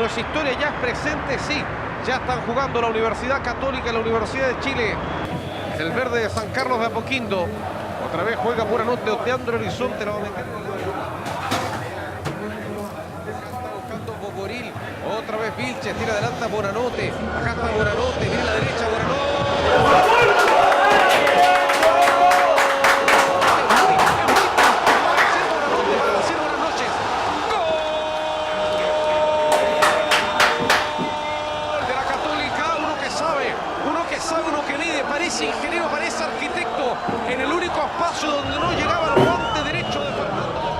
es historia, ya es presente, sí. Ya están jugando la Universidad Católica y la Universidad de Chile. El verde de San Carlos de Apoquindo. Otra vez juega Buenanote, Oteandro Horizonte. La va a meter. Está buscando Boboril. Otra vez Vilches, tira adelante a Buenanote. Acá está Buenanote, viene a la derecha Buenanote. Parece ingeniero, parece arquitecto, en el único espacio donde no llegaba el guante derecho de Fernando.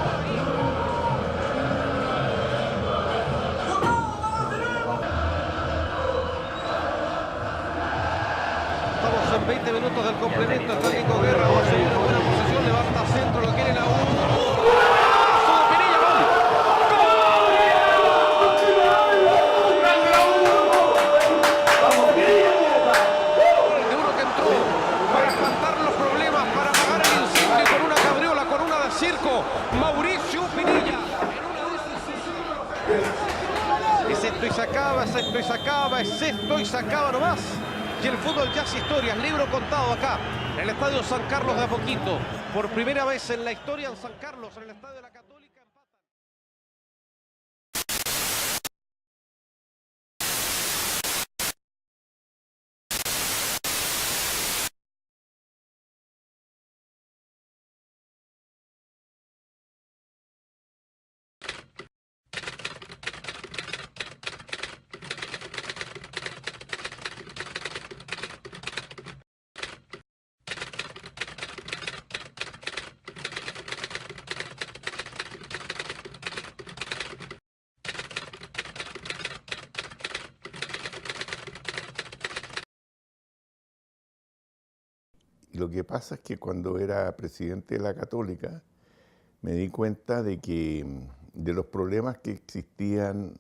Estamos en 20 minutos del complemento. Está Nico Guerra, consigue una buena posición, levanta centro, lo quieren aún. Mauricio Pinilla. Es esto y se acaba, es esto y se acaba, es esto y se acaba nomás. Y el fútbol ya es historia, libro contado acá, en el Estadio San Carlos de Apoquindo. Por primera vez en la historia en San Carlos, en el Estadio de la Católica. Lo que pasa es que cuando era presidente de la Católica me di cuenta de los problemas que existían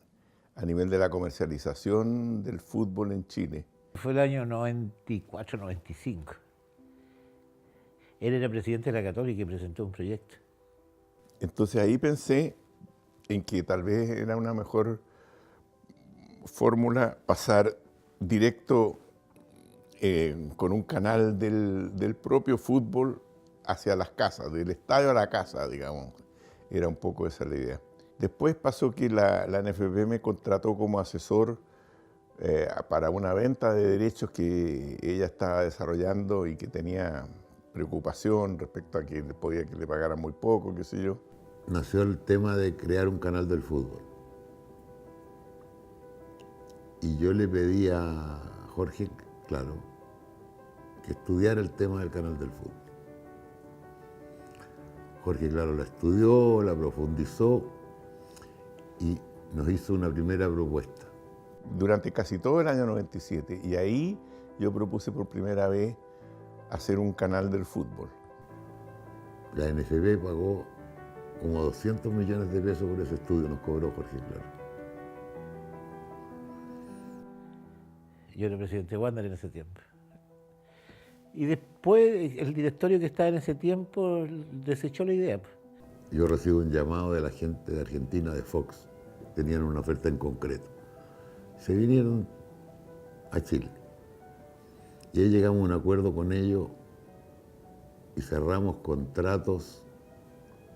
a nivel de la comercialización del fútbol en Chile. Fue el año 94-95. Él era presidente de la Católica y presentó un proyecto. Entonces ahí pensé en que tal vez era una mejor fórmula pasar directo con un canal del propio fútbol hacia las casas, del estadio a la casa, digamos. Era un poco esa la idea. Después pasó que la NFP me contrató como asesor para una venta de derechos que ella estaba desarrollando y que tenía preocupación respecto a que podía que le pagaran muy poco, qué sé yo. Nació el tema de crear un canal del fútbol. Y yo le pedí a Jorge, claro, que estudiara el tema del canal del fútbol. Jorge, claro, la estudió, la profundizó y nos hizo una primera propuesta. Durante casi todo el año 97, y ahí yo propuse por primera vez hacer un canal del fútbol. La NFP pagó como 200 millones de pesos por ese estudio, nos cobró Jorge, claro. Yo era presidente de Wander en ese tiempo. Y después el directorio que estaba en ese tiempo desechó la idea. Yo recibo un llamado de la gente de Argentina, de Fox. Tenían una oferta en concreto. Se vinieron a Chile. Y ahí llegamos a un acuerdo con ellos y cerramos contratos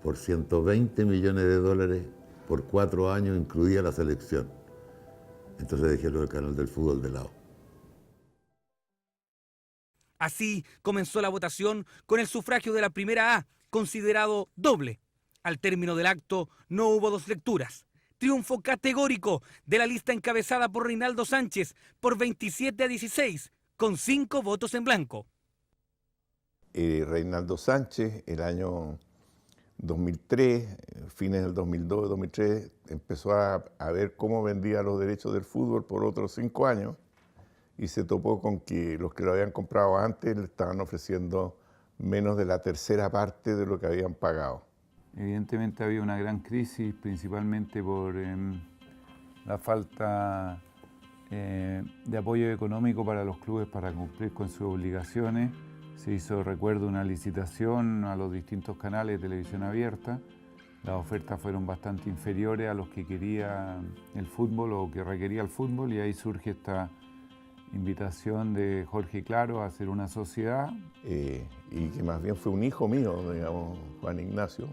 por 120 millones de dólares por 4 años, incluida la selección. Entonces dejé lo del canal del fútbol de lado. Así comenzó la votación con el sufragio de la primera A, considerado doble. Al término del acto no hubo dos lecturas. Triunfo categórico de la lista encabezada por Reinaldo Sánchez por 27-16, con 5 votos en blanco. Reinaldo Sánchez, el año 2003, fines del 2002, 2003, empezó a ver cómo vendía los derechos del fútbol por otros 5 años y se topó con que los que lo habían comprado antes le estaban ofreciendo menos de la tercera parte de lo que habían pagado. Evidentemente había una gran crisis, principalmente por la falta de apoyo económico para los clubes para cumplir con sus obligaciones. Se hizo, recuerdo, una licitación a los distintos canales de televisión abierta las ofertas fueron bastante inferiores a los que quería el fútbol o que requería el fútbol, y ahí surge esta invitación de Jorge Claro a hacer una sociedad. Y que más bien fue un hijo mío, digamos, Juan Ignacio,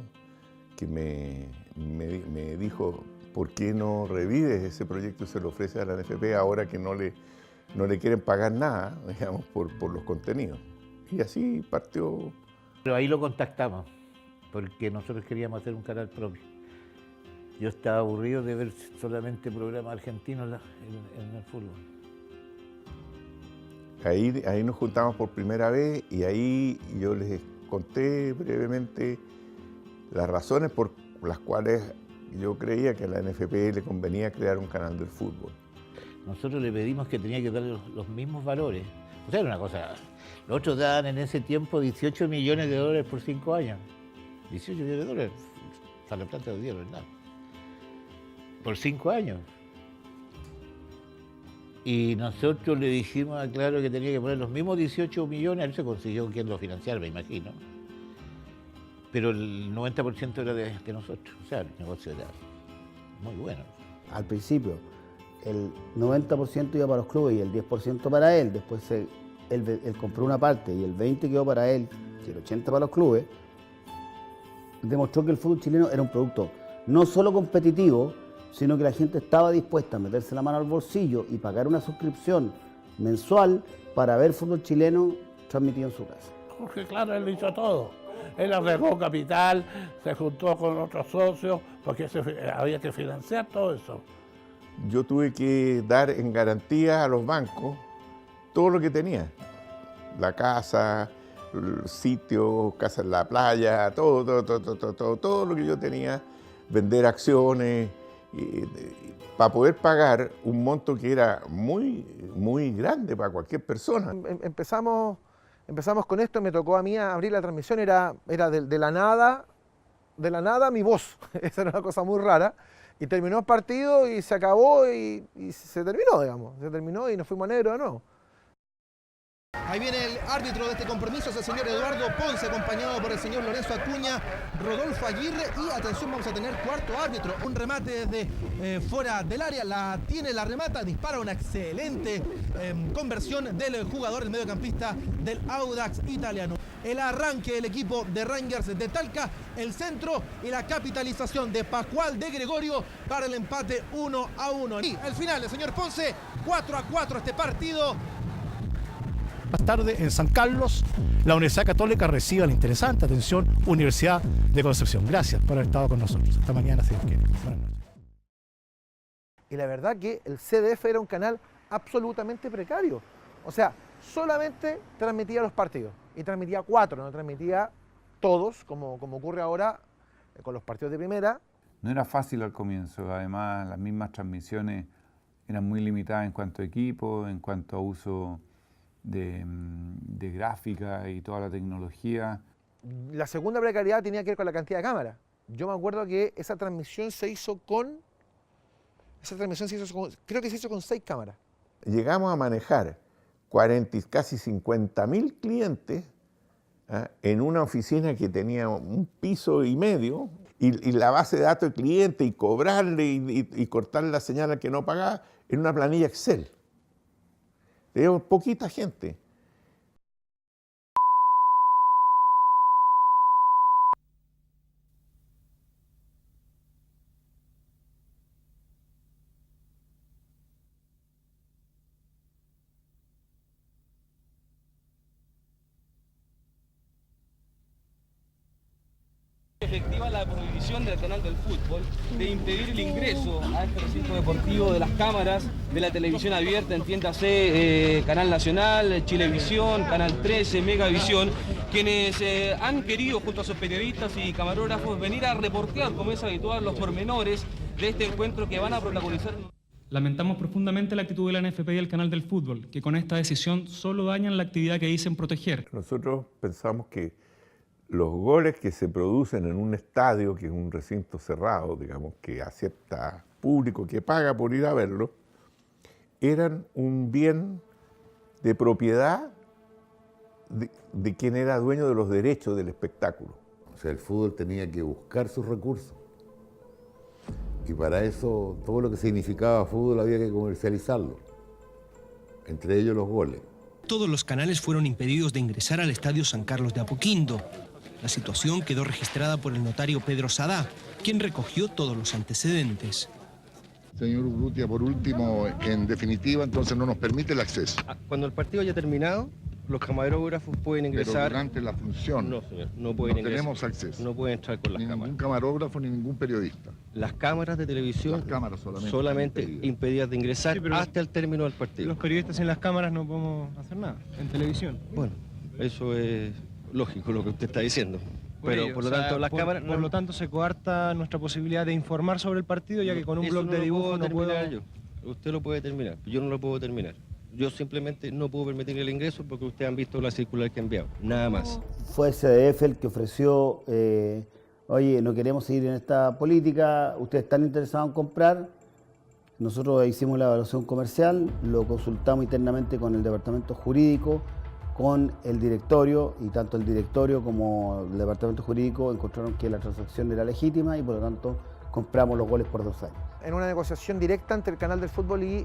que me dijo, ¿por qué no revives ese proyecto y se lo ofreces a la NFP ahora que no le quieren pagar nada, digamos, por los contenidos? Y así partió. Pero ahí lo contactamos, porque nosotros queríamos hacer un canal propio. Yo estaba aburrido de ver solamente programas argentinos en el fútbol. Ahí nos juntamos por primera vez y ahí yo les conté brevemente las razones por las cuales yo creía que a la NFP le convenía crear un canal del fútbol. Nosotros le pedimos que tenía que darle los mismos valores. O sea, era una cosa... Los otros daban en ese tiempo $18 millones por 5 años. 18 millones de dólares. Hasta la plata de Dios, ¿verdad? Por 5 años. Y nosotros le dijimos a Claro que tenía que poner los mismos 18 millones, él se consiguió quien lo financiara, me imagino. Pero el 90% era de nosotros, o sea, el negocio era muy bueno. Al principio, el 90% iba para los clubes y el 10% para él, después él compró una parte y el 20% quedó para él y el 80% para los clubes, demostró que el fútbol chileno era un producto no solo competitivo, sino que la gente estaba dispuesta a meterse la mano al bolsillo y pagar una suscripción mensual para ver fútbol chileno transmitido en su casa. Jorge Claro, él lo hizo todo. Él arregló capital, se juntó con otros socios, porque había que financiar todo eso. Yo tuve que dar en garantía a los bancos todo lo que tenía. La casa, el sitio, casa en la playa, todo lo que yo tenía, vender acciones, para poder pagar un monto que era muy grande para cualquier persona. Empezamos con esto, me tocó a mí abrir la transmisión, era de la nada mi voz. Esa era una cosa muy rara. Y terminó el partido y se acabó y se terminó, digamos. Se terminó y nos fuimos a negro de nuevo. Ahí viene el árbitro de este compromiso, es el señor Eduardo Ponce, acompañado por el señor Lorenzo Acuña, Rodolfo Aguirre, y atención, vamos a tener cuarto árbitro, un remate desde fuera del área, la remata, dispara una excelente conversión del jugador, el mediocampista del Audax italiano. El arranque del equipo de Rangers de Talca, el centro y la capitalización de Pascual de Gregorio para el empate 1-1. Y el final, el señor Ponce, 4-4 este partido. Más tarde, en San Carlos, la Universidad Católica recibe la interesante atención Universidad de Concepción. Gracias por haber estado con nosotros. Hasta mañana, si Dios quiere. Buenas noches. Y la verdad que el CDF era un canal absolutamente precario. O sea, solamente transmitía los partidos. Y transmitía 4, no transmitía todos, como ocurre ahora con los partidos de primera. No era fácil al comienzo, además las mismas transmisiones eran muy limitadas en cuanto a equipo, en cuanto a uso de gráfica y toda la tecnología. La segunda precariedad tenía que ver con la cantidad de cámaras. Yo me acuerdo que esa transmisión se hizo con... creo que se hizo con 6 cámaras. Llegamos a manejar 40, casi 50.000 clientes en una oficina que tenía un piso y medio, y la base de datos de cliente, y cobrarle y cortarle la señal al que no pagaba en una planilla Excel. Teníamos poquita gente. Efectiva la prohibición del canal del fútbol de impedir el ingreso a este recinto deportivo de las cámaras de la televisión abierta, entiéndase Canal Nacional, Chilevisión, Canal 13, Megavisión, quienes han querido junto a sus periodistas y camarógrafos venir a reportear, como es habitual, los pormenores de este encuentro que van a protagonizar. Lamentamos profundamente la actitud de la NFP y el canal del fútbol, que con esta decisión solo dañan la actividad que dicen proteger. Nosotros pensamos que los goles que se producen en un estadio, que es un recinto cerrado, digamos, que acepta público, que paga por ir a verlo, eran un bien de propiedad de quien era dueño de los derechos del espectáculo. O sea, el fútbol tenía que buscar sus recursos. Y para eso, todo lo que significaba fútbol había que comercializarlo, entre ellos los goles. Todos los canales fueron impedidos de ingresar al Estadio San Carlos de Apoquindo. La situación quedó registrada por el notario Pedro Sadá, quien recogió todos los antecedentes. Señor Urrutia, por último, en definitiva, entonces no nos permite el acceso. Cuando el partido haya terminado, los camarógrafos pueden ingresar. Pero durante la función No, señor, no pueden ingresar. Tenemos acceso. No pueden entrar con las cámaras. Ningún camarógrafo ni ningún periodista. Las cámaras de televisión Las cámaras solamente impedidas de ingresar hasta el término del partido. Los periodistas en las cámaras no podemos hacer nada, en televisión. Bueno, eso es lógico lo que usted está diciendo. Pero por lo tanto, las cámaras. Por lo tanto, se coarta nuestra posibilidad de informar sobre el partido, ya que con un blog de dibujo no puedo. Yo. Usted lo puede terminar, yo no lo puedo terminar. Yo simplemente no puedo permitir el ingreso porque ustedes han visto la circular que he enviado, nada más. Fue CDF el que ofreció, oye, no queremos seguir en esta política, ustedes están interesados en comprar. Nosotros hicimos la evaluación comercial, lo consultamos internamente con el departamento jurídico, con el directorio, y tanto el directorio como el departamento jurídico encontraron que la transacción era legítima y por lo tanto compramos los goles por 2 años. En una negociación directa entre el Canal del Fútbol y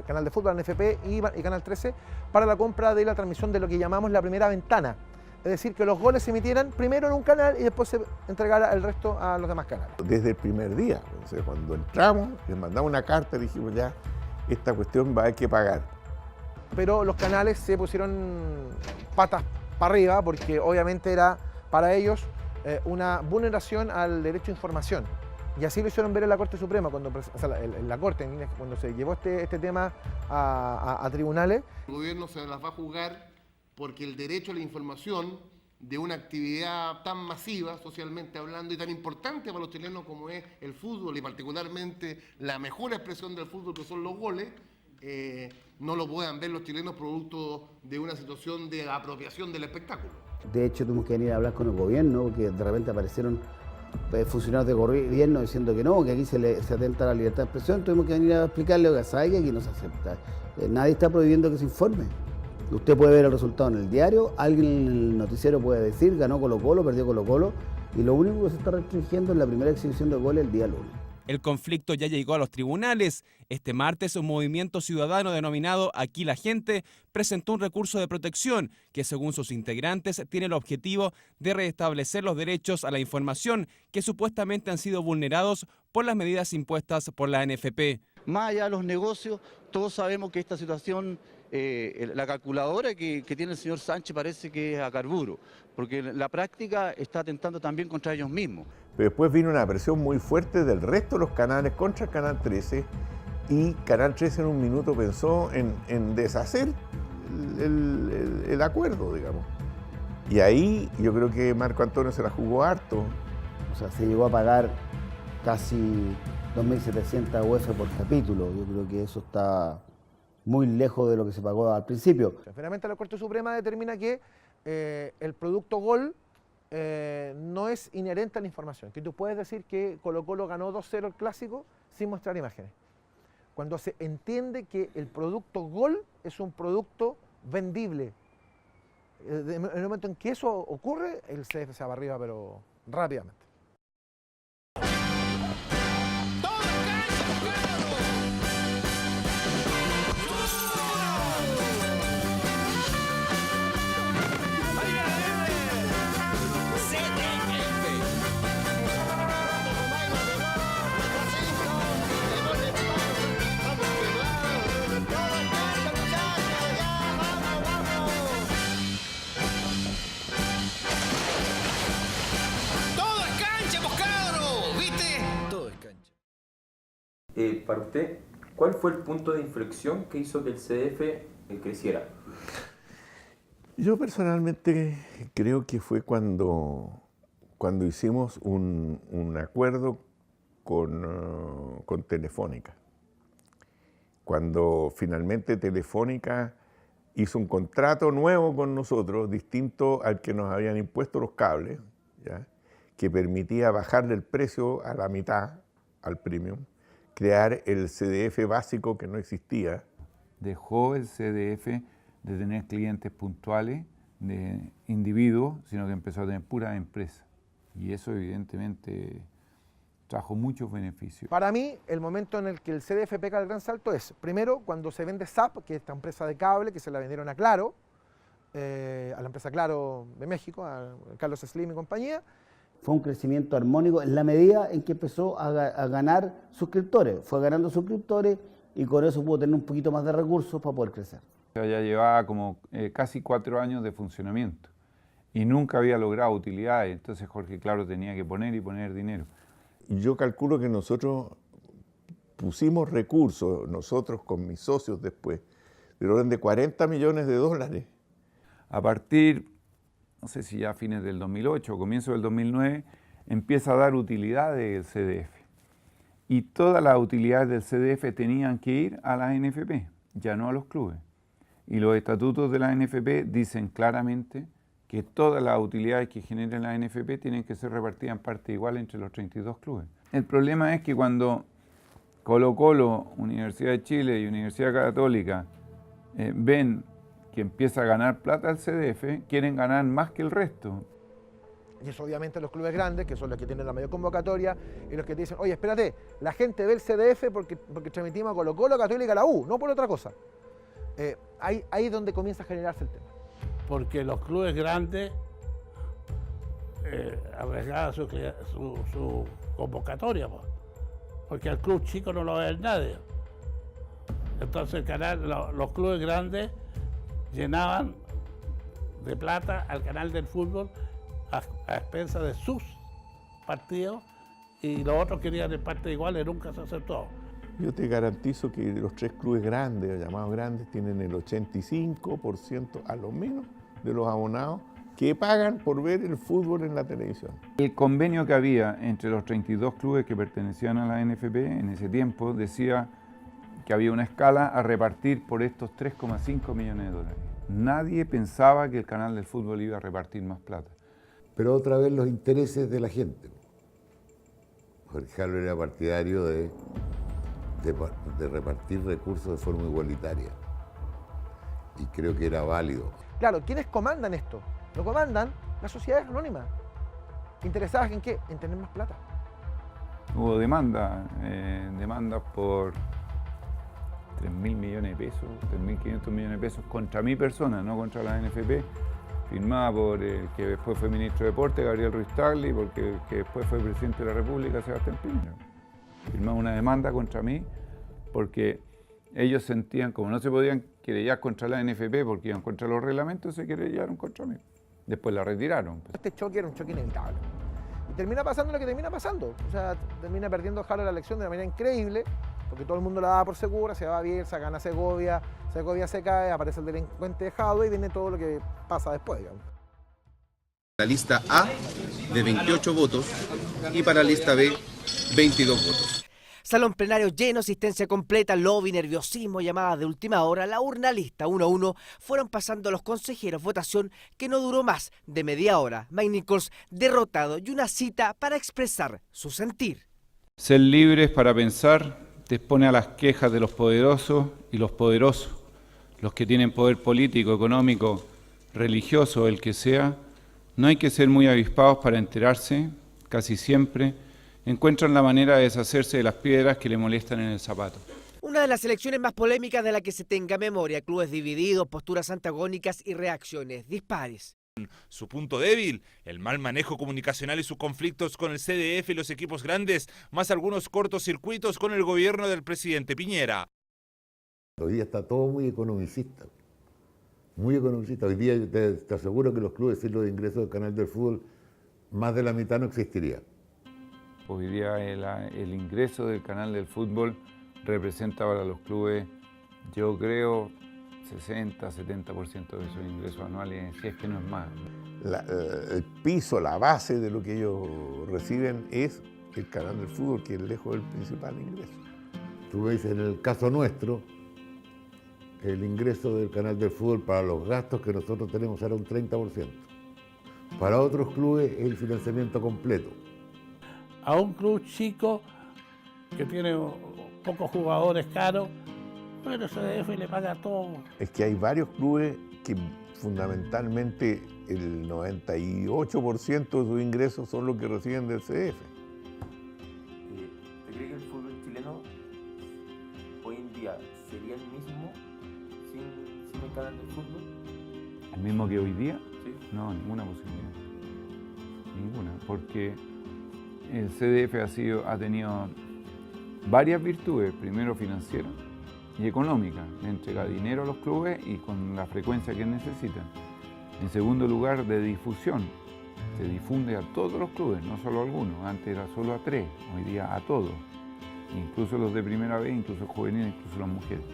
Canal de Fútbol, la NFP y Canal 13 para la compra de la transmisión de lo que llamamos la primera ventana. Es decir, que los goles se emitieran primero en un canal y después se entregara el resto a los demás canales. Desde el primer día, cuando entramos, les mandamos una carta y dijimos ya, esta cuestión va a haber que pagar. Pero los canales se pusieron patas para arriba porque obviamente era para ellos una vulneración al derecho a información. Y así lo hicieron ver en la Corte Suprema, en la Corte, cuando se llevó este tema a tribunales. El gobierno se las va a jugar porque el derecho a la información de una actividad tan masiva, socialmente hablando, y tan importante para los chilenos como es el fútbol, y particularmente la mejor expresión del fútbol que son los goles, no lo puedan ver los chilenos producto de una situación de apropiación del espectáculo. De hecho, tuvimos que venir a hablar con el gobierno, porque de repente aparecieron funcionarios de gobierno diciendo que no, que aquí se atenta a la libertad de expresión. Tuvimos que venir a explicarle que sabe que aquí no se acepta. Nadie está prohibiendo que se informe. Usted puede ver el resultado en el diario, alguien en el noticiero puede decir, ganó Colo-Colo, perdió Colo-Colo, y lo único que se está restringiendo es la primera exhibición de goles el día lunes. El conflicto ya llegó a los tribunales. Este martes, un movimiento ciudadano denominado Aquí la Gente presentó un recurso de protección que, según sus integrantes, tiene el objetivo de restablecer los derechos a la información que supuestamente han sido vulnerados por las medidas impuestas por la NFP. Más allá de los negocios, todos sabemos que esta situación, la calculadora que tiene el señor Sánchez parece que es a carburo, porque la práctica está atentando también contra ellos mismos. Pero después vino una presión muy fuerte del resto de los canales contra el Canal 13 y Canal 13 en un minuto pensó en deshacer el acuerdo, digamos. Y ahí yo creo que Marco Antonio se la jugó harto. O sea, se llegó a pagar casi 2.700 UF por capítulo. Yo creo que eso está muy lejos de lo que se pagó al principio. Finalmente la Corte Suprema determina que el producto gol no es inherente a la información, que tú puedes decir que Colo-Colo ganó 2-0 el clásico sin mostrar imágenes. Cuando se entiende que el producto gol es un producto vendible. En el momento en que eso ocurre, el CF se va arriba, pero rápidamente. Para usted, ¿cuál fue el punto de inflexión que hizo que el CDF creciera? Yo personalmente creo que fue cuando hicimos un acuerdo con Telefónica. Cuando finalmente Telefónica hizo un contrato nuevo con nosotros, distinto al que nos habían impuesto los cables, ¿ya? Que permitía bajarle el precio a la mitad al premium, crear el CDF básico que no existía. Dejó el CDF de tener clientes puntuales, de individuos, sino que empezó a tener puras empresas. Y eso evidentemente trajo muchos beneficios. Para mí, el momento en el que el CDF pega el gran salto es, primero, cuando se vende SAP, que es esta empresa de cable que se la vendieron a Claro, a la empresa Claro de México, a Carlos Slim y compañía. Fue un crecimiento armónico en la medida en que empezó a ganar suscriptores. Fue ganando suscriptores y con eso pudo tener un poquito más de recursos para poder crecer. Ya llevaba como casi 4 años de funcionamiento y nunca había logrado utilidades, entonces Jorge Claro tenía que poner y poner dinero. Yo calculo que nosotros pusimos recursos, nosotros con mis socios después, del orden de $40 millones. A partir, no sé si ya a fines del 2008 o comienzo del 2009, empieza a dar utilidades el CDF. Y todas las utilidades del CDF tenían que ir a la NFP, ya no a los clubes. Y los estatutos de la NFP dicen claramente que todas las utilidades que generen la NFP tienen que ser repartidas en parte igual entre los 32 clubes. El problema es que cuando Colo-Colo, Universidad de Chile y Universidad Católica ven que empieza a ganar plata el CDF, quieren ganar más que el resto. Y eso obviamente los clubes grandes, que son los que tienen la mayor convocatoria, y los que te dicen, oye, espérate, la gente ve el CDF porque transmitimos a Colo-Colo, Católica, la U, no por otra cosa. Ahí es donde comienza a generarse el tema. Porque los clubes grandes arriesgaban su convocatoria, porque al club chico no lo ve nadie. Entonces el canal, los clubes grandes llenaban de plata al canal del fútbol a expensas de sus partidos y los otros querían en parte igual y nunca se aceptó. Yo te garantizo que los 3 clubes grandes, llamados grandes, tienen el 85% a lo menos de los abonados que pagan por ver el fútbol en la televisión. El convenio que había entre los 32 clubes que pertenecían a la NFP en ese tiempo decía que había una escala a repartir por estos $3,5 millones. Nadie pensaba que el canal del fútbol iba a repartir más plata. Pero otra vez los intereses de la gente. Jorge Carlos era partidario de repartir recursos de forma igualitaria. Y creo que era válido. Claro, ¿quiénes comandan esto? Lo comandan las sociedades anónimas. ¿Interesadas en qué? En tener más plata. Hubo demandas por 3.000 millones de pesos, 3.500 millones de pesos contra mi persona, no contra la NFP, firmada por el que después fue ministro de Deporte, Gabriel Ruiz Tagle, y porque el que después fue presidente de la República, Sebastián Piñera. Firmaba una demanda contra mí porque ellos sentían, como no se podían querellar contra la NFP porque iban contra los reglamentos, se querellaron contra mí. Después la retiraron. Este choque era un choque inevitable. Y termina pasando lo que termina pasando. O sea, termina perdiendo Jaro la elección de una manera increíble, porque todo el mundo la daba por segura, se va a Bielsa, gana Segovia se cae, aparece el delincuente de Jado y viene todo lo que pasa después, digamos. La lista A de 28 votos y para la lista B 22 votos. Salón plenario lleno, asistencia completa, lobby, nerviosismo, llamadas de última hora, la urna lista 1 a 1, fueron pasando los consejeros, votación que no duró más de media hora. Mike Nichols derrotado y una cita para expresar su sentir. Ser libres para pensar te expone a las quejas de los poderosos y los poderosos. Los que tienen poder político, económico, religioso, el que sea, no hay que ser muy avispados para enterarse, casi siempre encuentran la manera de deshacerse de las piedras que le molestan en el zapato. Una de las elecciones más polémicas de la que se tenga memoria, clubes divididos, posturas antagónicas y reacciones dispares. Su punto débil, el mal manejo comunicacional y sus conflictos con el CDF y los equipos grandes, más algunos cortocircuitos con el gobierno del presidente Piñera. Hoy día está todo muy economicista. Muy economicista. Hoy día te aseguro que los clubes sin los ingresos del canal del fútbol, más de la mitad no existiría. Hoy día el ingreso del canal del fútbol representa para los clubes, yo creo, 60-70% de sus ingresos anuales, si es que no es más. El piso, la base de lo que ellos reciben es el canal del fútbol, que es lejos el principal ingreso. Tú ves, en el caso nuestro, el ingreso del canal del fútbol para los gastos que nosotros tenemos era un 30%. Para otros clubes es el financiamiento completo. A un club chico que tiene pocos jugadores caros, pero CDF le paga todo. Es que hay varios clubes que fundamentalmente el 98% de sus ingresos son los que reciben del CDF. mismo que hoy día, no, ninguna posibilidad. Ninguna, porque el CDF ha tenido varias virtudes, primero financieras y económicas, le entrega dinero a los clubes y con la frecuencia que necesitan. En segundo lugar, de difusión, se difunde a todos los clubes, no solo a algunos, antes era solo a 3, hoy día a todos, incluso los de primera vez, incluso juveniles, incluso las mujeres.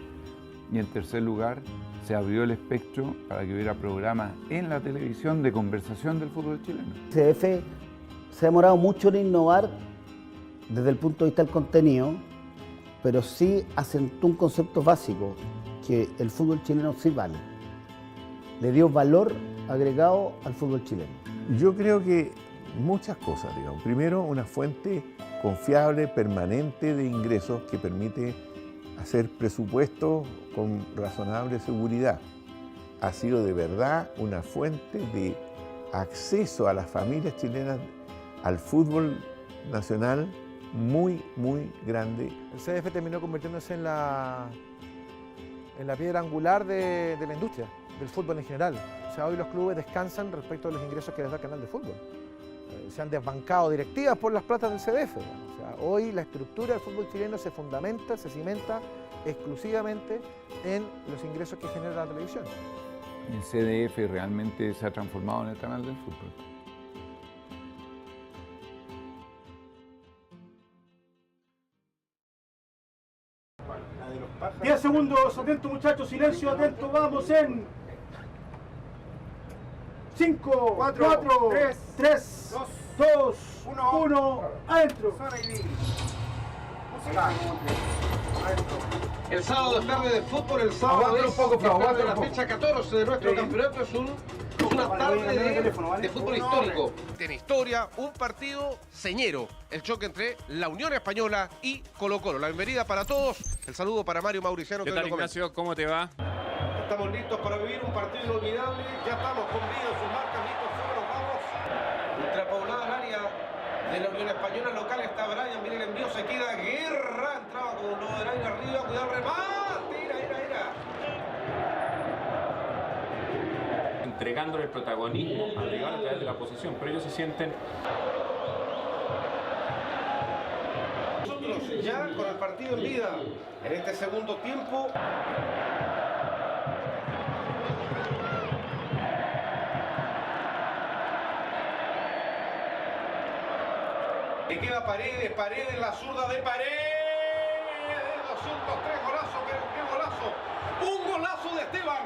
Y en tercer lugar, se abrió el espectro para que hubiera programas en la televisión de conversación del fútbol chileno. El CDF se ha demorado mucho en innovar desde el punto de vista del contenido, pero sí asentó un concepto básico, que el fútbol chileno sí vale. Le dio valor agregado al fútbol chileno. Yo creo que muchas cosas, digamos. Primero, una fuente confiable, permanente de ingresos que permite hacer presupuestos con razonable seguridad. Ha sido de verdad una fuente de acceso a las familias chilenas al fútbol nacional muy, muy grande. El CDF terminó convirtiéndose en la piedra angular de la industria, del fútbol en general. O sea, hoy los clubes descansan respecto a los ingresos que les da el canal de fútbol. Se han desbancado directivas por las platas del CDF. O sea, hoy la estructura del fútbol chileno se fundamenta, se cimenta exclusivamente en los ingresos que genera la televisión. El CDF realmente se ha transformado en el canal del fútbol. ¡10 segundos! Atento, muchachos, silencio, atento, vamos en 5, 4, 3, 2, 1, adentro. El sábado es tarde de fútbol, el sábado es la fecha 14 de nuestro campeonato, es una tarde de fútbol histórico. Tiene historia, un partido señero, el choque entre la Unión Española y Colo-Colo. La bienvenida para todos, el saludo para Mario Mauriciano. ¿Qué tal, Ignacio? ¿Cómo te va? Estamos listos para vivir un partido inolvidable, ya estamos con vida en sus marcas, listos, solo nos vamos. Ultrapoblada el área de la Unión Española local, está Brian, viene el envío, se queda Guerra, entraba con Loderay arriba, cuidado el remate, era. Entregándole el protagonismo al rival a través de la posesión, pero ellos se sienten... Nosotros ya con el partido en vida, en este segundo tiempo. Le queda Paredes, la zurda de Paredes, 203, golazo, pero qué golazo, un golazo de Esteban,